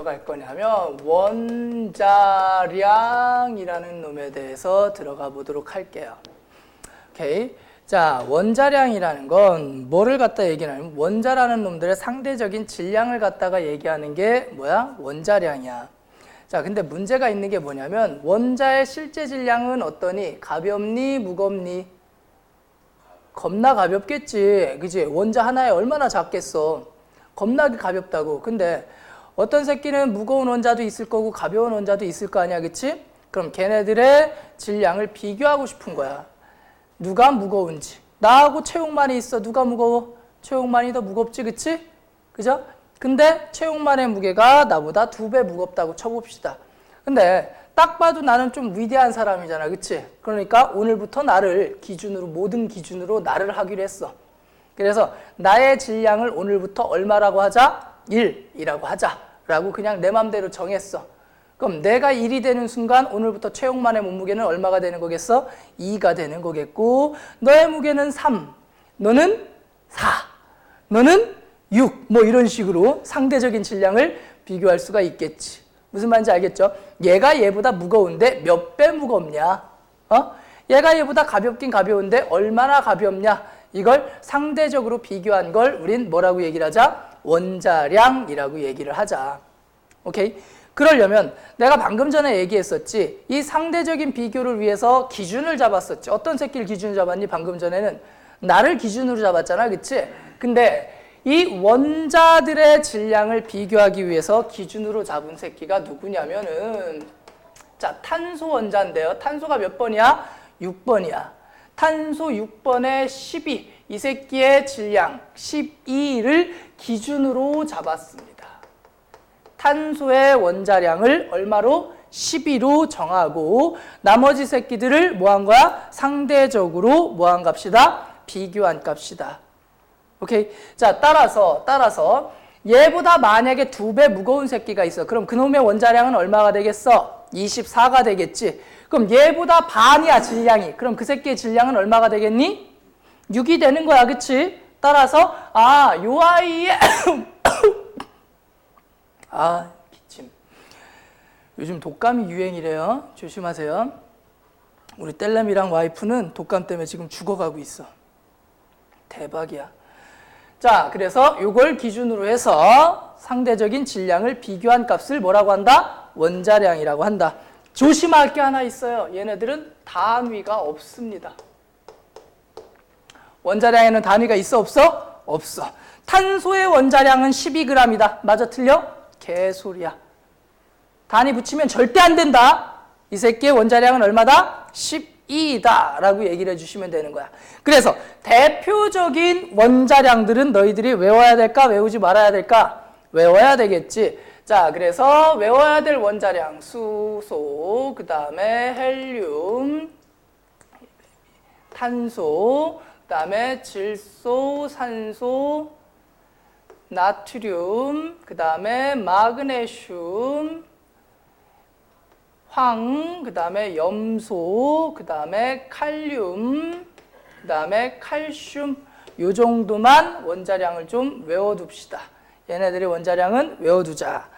들어갈 거냐면 원자량이라는 놈에 대해서 들어가 보도록 할게요. 오케이. 자, 원자량이라는 건 뭐를 갖다 얘기하냐면 원자라는 놈들의 상대적인 질량을 갖다가 얘기하는 게 뭐야? 원자량이야. 자, 근데 문제가 있는 게 뭐냐면 원자의 실제 질량은 어떠니? 가볍니? 무겁니? 겁나 가볍겠지. 그지? 원자 하나에 얼마나 작겠어. 겁나게 가볍다고. 근데 어떤 새끼는 무거운 원자도 있을 거고 가벼운 원자도 있을 거 아니야. 그치? 그럼 걔네들의 질량을 비교하고 싶은 거야. 누가 무거운지. 나하고 최용만이 있어. 누가 무거워? 최용만이 더 무겁지. 그치? 그죠? 근데 최용만의 무게가 나보다 2배 무겁다고 쳐봅시다. 근데 딱 봐도 나는 좀 위대한 사람이잖아. 그치? 그러니까 오늘부터 나를 기준으로, 모든 기준으로 나를 하기로 했어. 그래서 나의 질량을 오늘부터 얼마라고 하자? 1이라고 하자. 라고 그냥 내 맘대로 정했어. 그럼 내가 1이 되는 순간 오늘부터 최용만의 몸무게는 얼마가 되는 거겠어? 2가 되는 거겠고, 너의 무게는 3, 너는 4, 너는 6, 뭐 이런 식으로 상대적인 질량을 비교할 수가 있겠지. 무슨 말인지 알겠죠? 얘가 얘보다 무거운데 몇 배 무겁냐? 얘가 얘보다 가볍긴 가벼운데 얼마나 가볍냐? 이걸 상대적으로 비교한 걸 우린 뭐라고 얘기를 하자? 원자량이라고 얘기를 하자. 오케이? 그러려면 내가 방금 전에 얘기했었지. 이 상대적인 비교를 위해서 기준을 잡았었지. 어떤 새끼를 기준으로 잡았니? 방금 전에는 나를 기준으로 잡았잖아. 그치? 근데 이 원자들의 질량을 비교하기 위해서 기준으로 잡은 새끼가 누구냐면은, 자, 탄소 원자인데요. 탄소가 몇 번이야? 6번이야. 탄소 6번에 12, 이 새끼의 질량 12를 기준으로 잡았습니다. 탄소의 원자량을 얼마로? 12로 정하고 나머지 새끼들을 뭐 한 거야? 상대적으로 뭐 한 값이다? 비교한 값이다. 오케이? 자, 따라서 얘보다 만약에 2배 무거운 새끼가 있어. 그럼 그놈의 원자량은 얼마가 되겠어? 24가 되겠지. 그럼 얘보다 반이야, 질량이. 그럼 그 새끼의 질량은 얼마가 되겠니? 6이 되는 거야, 그치? 따라서 요 아이의 기침. 요즘 독감이 유행이래요. 조심하세요. 우리 뗄람이랑 와이프는 독감 때문에 지금 죽어가고 있어. 대박이야. 자, 그래서 이걸 기준으로 해서 상대적인 질량을 비교한 값을 뭐라고 한다? 원자량이라고 한다. 조심할 게 하나 있어요. 얘네들은 단위가 없습니다. 원자량에는 단위가 있어, 없어? 없어. 탄소의 원자량은 12g이다. 맞아, 틀려? 개소리야. 단위 붙이면 절대 안 된다. 이 새끼의 원자량은 얼마다? 12다 라고 얘기를 해주시면 되는 거야. 그래서 대표적인 원자량들은 너희들이 외워야 될까? 외우지 말아야 될까? 외워야 되겠지. 자, 그래서 외워야 될 원자량, 수소, 그 다음에 헬륨, 탄소, 그 다음에 질소, 산소, 나트륨, 그 다음에 마그네슘, 황, 그 다음에 염소, 그 다음에 칼륨, 그 다음에 칼슘, 요 정도만 원자량을 좀 외워둡시다. 얘네들의 원자량은 외워두자.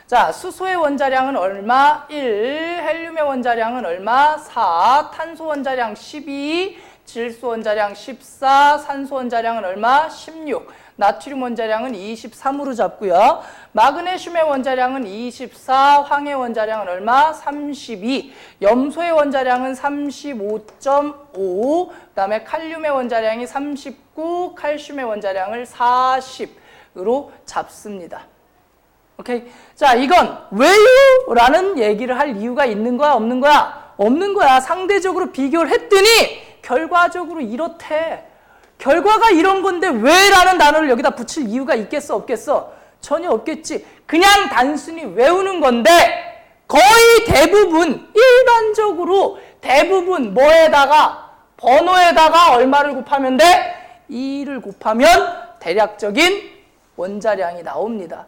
자, 수소의 원자량은 얼마? 1, 헬륨의 원자량은 얼마? 4, 탄소 원자량 12, 질소 원자량 14, 산소 원자량은 얼마? 16, 나트륨 원자량은 23으로 잡고요. 마그네슘의 원자량은 24, 황의 원자량은 얼마? 32, 염소의 원자량은 35.5, 그 다음에 칼륨의 원자량이 39, 칼슘의 원자량을 40으로 잡습니다. 오케이? 자, 이건 왜요? 라는 얘기를 할 이유가 있는 거야? 없는 거야? 없는 거야. 상대적으로 비교를 했더니 결과적으로 이렇대. 결과가 이런 건데 왜 라는 단어를 여기다 붙일 이유가 있겠어? 없겠어? 전혀 없겠지. 그냥 단순히 외우는 건데 거의 대부분, 일반적으로 대부분 뭐에다가, 번호에다가 얼마를 곱하면 돼? 2를 곱하면 대략적인 원자량이 나옵니다.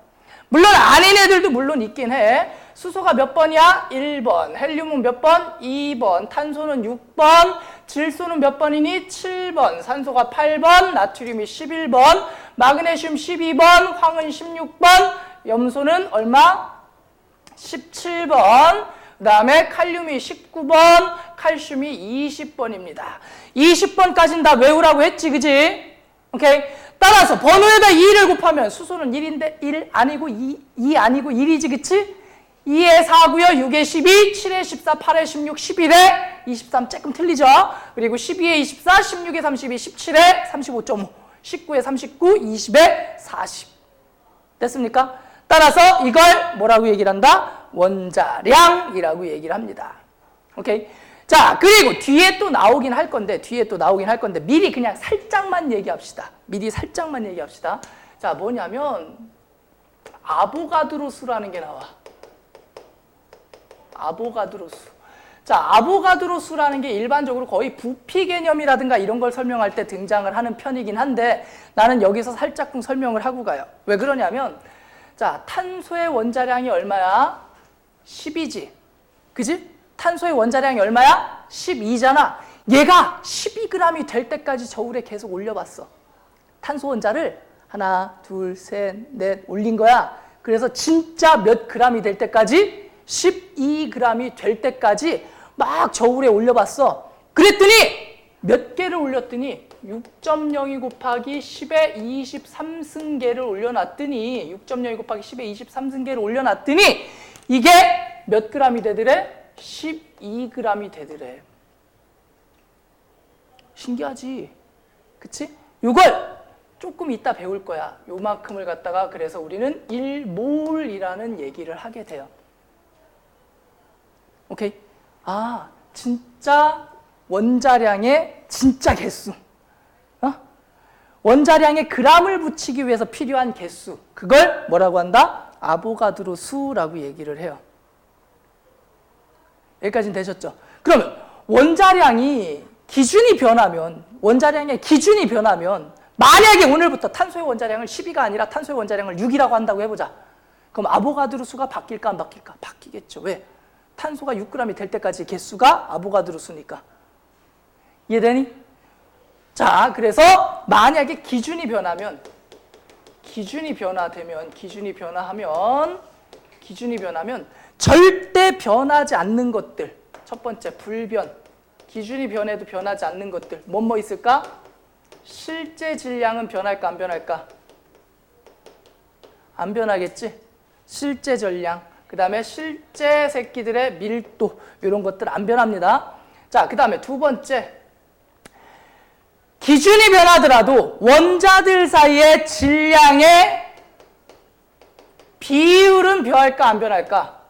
물론 아닌 애들도 물론 있긴 해. 수소가 몇 번이야? 1번. 헬륨은 몇 번? 2번. 탄소는 6번. 질소는 몇 번이니? 7번. 산소가 8번. 나트륨이 11번. 마그네슘 12번. 황은 16번. 염소는 얼마? 17번, 그 다음에 칼륨이 19번, 칼슘이 20번입니다. 20번까지는 다 외우라고 했지, 그지? 오케이? 따라서 번호에다 2를 곱하면 수소는 1인데 1 아니고 2 아니고 1이지, 그치? 2에 4고요, 6에 12, 7에 14, 8에 16, 11에 23 조금 틀리죠? 그리고 12에 24, 16에 32, 17에 35.5, 19에 39, 20에 40. 됐습니까? 따라서 이걸 뭐라고 얘기를 한다? 원자량이라고 얘기를 합니다. 오케이? 자, 그리고 뒤에 또 나오긴 할 건데, 미리 그냥 살짝만 얘기합시다. 자, 뭐냐면, 아보가드로 수라는 게 나와. 아보가드로 수. 자, 아보가드로 수라는 게 일반적으로 거의 부피 개념이라든가 이런 걸 설명할 때 등장을 하는 편이긴 한데, 나는 여기서 살짝쿵 설명을 하고 가요. 왜 그러냐면, 자, 탄소의 원자량이 얼마야? 10이지. 그지? 탄소의 원자량이 얼마야? 12잖아. 얘가 12g이 될 때까지 저울에 계속 올려봤어. 탄소 원자를 하나, 둘, 셋, 넷 올린 거야. 그래서 진짜 몇 g이 될 때까지? 12g이 될 때까지 막 저울에 올려봤어. 그랬더니 몇 개를 올렸더니 6.02 곱하기 10의 23승계를 올려놨더니 6.02 곱하기 10의 23승계를 올려놨더니 이게 몇 g이 되더래? 12g이 되더래. 신기하지? 그치? 이걸 조금 이따 배울 거야. 요만큼을 갖다가 그래서 우리는 1몰이라는 얘기를 하게 돼요. 오케이? 아, 진짜 원자량의 진짜 개수. 원자량의 g을 붙이기 위해서 필요한 개수. 그걸 뭐라고 한다? 아보가드로 수라고 얘기를 해요. 여기까지는 되셨죠? 그러면 원자량의 기준이 변하면 만약에 오늘부터 탄소의 원자량을 12가 아니라 탄소의 원자량을 6이라고 한다고 해보자. 그럼 아보가드로 수가 바뀔까 안 바뀔까? 바뀌겠죠. 왜? 탄소가 6g이 될 때까지 개수가 아보가드로 수니까. 이해되니? 자, 그래서 만약에 기준이 변하면 절대 변하지 않는 것들. 첫 번째, 불변. 기준이 변해도 변하지 않는 것들. 뭐 있을까? 실제 질량은 변할까 안 변할까? 안 변하겠지? 실제 전량. 그 다음에 실제 새끼들의 밀도. 이런 것들 안 변합니다. 자, 그 다음에 두 번째. 기준이 변하더라도 원자들 사이의 질량의 비율은 변할까 안 변할까?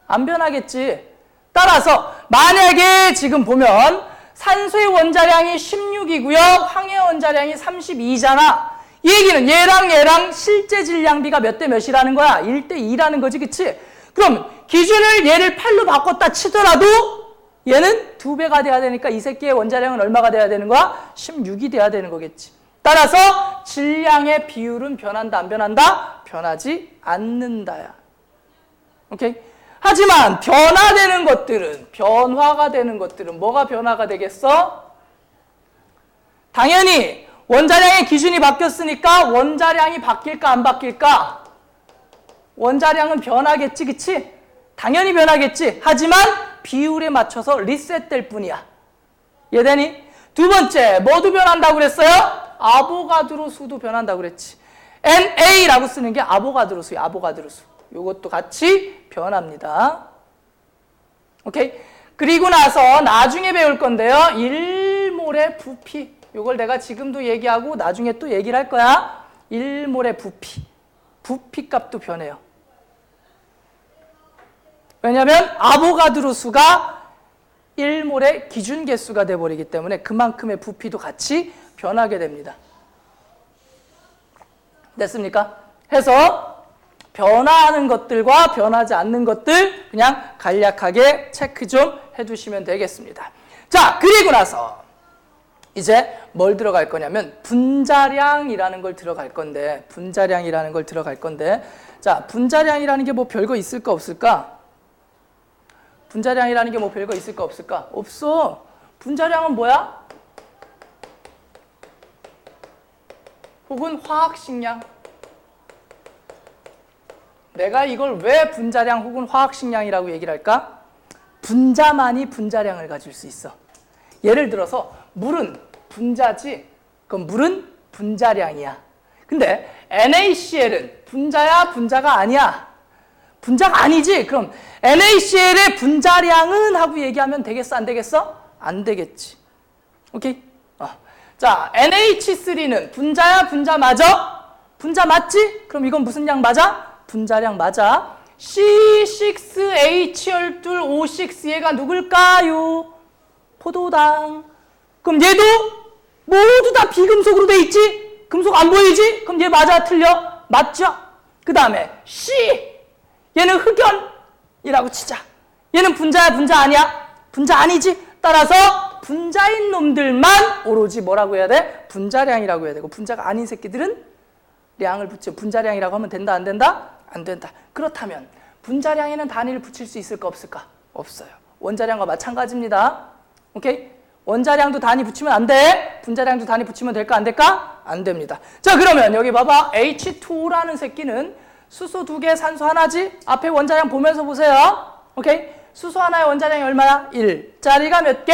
안 변하겠지. 따라서 만약에 지금 보면 산소의 원자량이 16이고요. 황해 원자량이 32잖아. 이 얘기는 얘랑 실제 질량비가 몇 대 몇이라는 거야? 1대 2라는 거지, 그치? 그럼 기준을 얘를 8로 바꿨다 치더라도 얘는 2배가 돼야 되니까 이 새끼의 원자량은 얼마가 돼야 되는 거야? 16이 돼야 되는 거겠지. 따라서 질량의 비율은 변한다, 안 변한다? 변하지 않는다야. 오케이? 하지만 변화가 되는 것들은 뭐가 변화가 되겠어? 당연히 원자량의 기준이 바뀌었으니까 원자량이 바뀔까 안 바뀔까? 원자량은 변하겠지, 그치? 당연히 변하겠지. 하지만 비율에 맞춰서 리셋될 뿐이야. 이해되니? 두 번째, 뭐도 변한다고 그랬어요? 아보가드로 수도 변한다고 그랬지. NA라고 쓰는 게 아보가드로 수야, 아보가드로 수. 요것도 같이 변합니다. 오케이? 그리고 나서 나중에 배울 건데요. 1몰의 부피. 요걸 내가 지금도 얘기하고 나중에 또 얘기를 할 거야. 1몰의 부피. 부피 값도 변해요. 왜냐하면 아보가드로 수가 1몰의 기준 개수가 돼버리기 때문에 그만큼의 부피도 같이 변하게 됩니다. 됐습니까? 해서 변화하는 것들과 변하지 않는 것들 그냥 간략하게 체크 좀 해두시면 되겠습니다. 자, 그리고 나서 이제 뭘 들어갈 거냐면 분자량이라는 걸 들어갈 건데 자, 분자량이라는 게 뭐 별거 있을까 없을까? 분자량이라는 게 뭐 별거 있을까 없을까? 없어. 분자량은 뭐야? 혹은 화학식량. 내가 이걸 왜 분자량 혹은 화학식량이라고 얘기를 할까? 분자만이 분자량을 가질 수 있어. 예를 들어서 물은 분자지, 그럼 물은 분자량이야. 근데 NaCl은 분자야, 분자가 아니야? 분자가 아니지? 그럼 NaCl의 분자량은 하고 얘기하면 되겠어, 안 되겠어? 안 되겠지. 오케이? 자, NH3는 분자야, 분자 맞아? 분자 맞지? 그럼 이건 무슨 양 맞아? 분자량 맞아. C6H12O6 얘가 누굴까요? 포도당. 그럼 얘도 모두 다 비금속으로 돼 있지? 금속 안 보이지? 그럼 얘 맞아, 틀려? 맞죠? 그 다음에 C. 얘는 흑연이라고 치자. 얘는 분자야, 분자 아니야? 분자 아니지? 따라서 분자인 놈들만 오로지 뭐라고 해야 돼? 분자량이라고 해야 되고, 분자가 아닌 새끼들은 량을 붙여. 분자량이라고 하면 된다, 안 된다? 안 된다. 그렇다면 분자량에는 단위를 붙일 수 있을까, 없을까? 없어요. 원자량과 마찬가지입니다. 오케이? 원자량도 단위 붙이면 안 돼. 분자량도 단위 붙이면 될까, 안 될까? 안 됩니다. 자, 그러면 여기 봐봐. H2O라는 새끼는 수소 2개, 산소 하나지? 앞에 원자량 보면서 보세요. 오케이? 수소 하나의 원자량이 얼마야? 1짜리가 몇 개?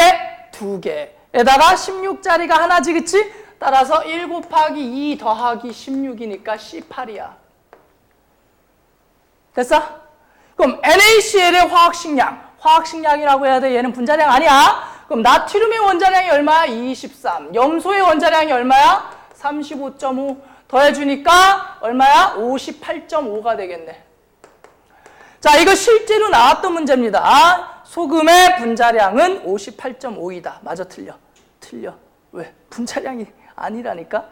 2개에다가 16짜리가 하나지, 그치? 따라서 1 곱하기 2 더하기 16이니까 C8이야. 됐어? 그럼 NaCl의 화학식량이라고 해야 돼. 얘는 분자량 아니야. 그럼 나트륨의 원자량이 얼마야? 23. 염소의 원자량이 얼마야? 35.5 더해주니까 얼마야? 58.5가 되겠네. 자, 이거 실제로 나왔던 문제입니다. 소금의 분자량은 58.5이다. 맞아, 틀려? 틀려. 왜? 분자량이 아니라니까?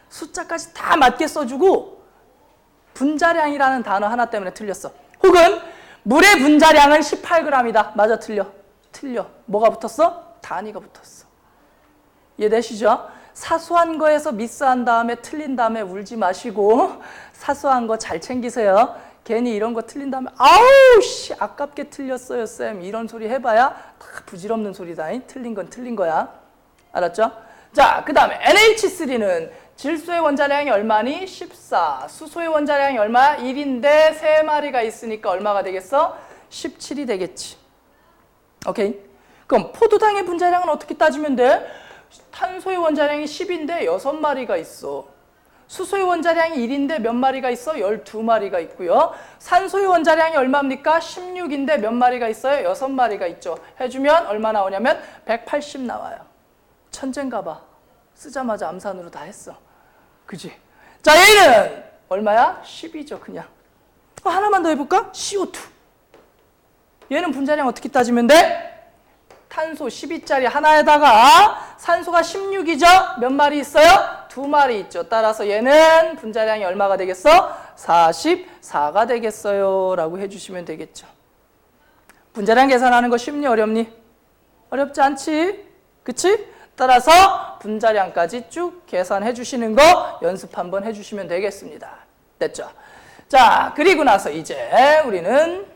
숫자까지 다 맞게 써주고 분자량이라는 단어 하나 때문에 틀렸어. 혹은 물의 분자량은 18g이다. 맞아, 틀려? 틀려. 뭐가 붙었어? 단위가 붙었어. 이해되시죠? 사소한 거에서 미스한 다음에 틀린 다음에 울지 마시고 사소한 거 잘 챙기세요. 괜히 이런 거 틀린 다음에 아우 씨 아깝게 틀렸어요 쌤 이런 소리 해봐야 다 부질없는 소리다. 틀린 건 틀린 거야. 알았죠? 자, 그 다음에 NH3는 질소의 원자량이 얼마니? 14. 수소의 원자량이 얼마야? 1인데 3마리가 있으니까 얼마가 되겠어? 17이 되겠지. 오케이? 그럼 포도당의 분자량은 어떻게 따지면 돼? 탄소의 원자량이 10인데 6마리가 있어. 수소의 원자량이 1인데 몇 마리가 있어? 12마리가 있고요. 산소의 원자량이 얼마입니까? 16인데 몇 마리가 있어요? 6마리가 있죠. 해주면 얼마 나오냐면 180 나와요. 천재인가 봐. 쓰자마자 암산으로 다 했어. 그지? 자, 얘는 얼마야? 10이죠, 그냥. 하나만 더 해볼까? CO2. 얘는 분자량 어떻게 따지면 돼? 탄소 12짜리 하나에다가 산소가 16이죠? 몇 마리 있어요? 2마리 있죠. 따라서 얘는 분자량이 얼마가 되겠어? 44가 되겠어요. 라고 해주시면 되겠죠. 분자량 계산하는 거 쉽니? 어렵니? 어렵지 않지? 그치? 따라서 분자량까지 쭉 계산해 주시는 거 연습 한번 해주시면 되겠습니다. 됐죠? 자, 그리고 나서 이제 우리는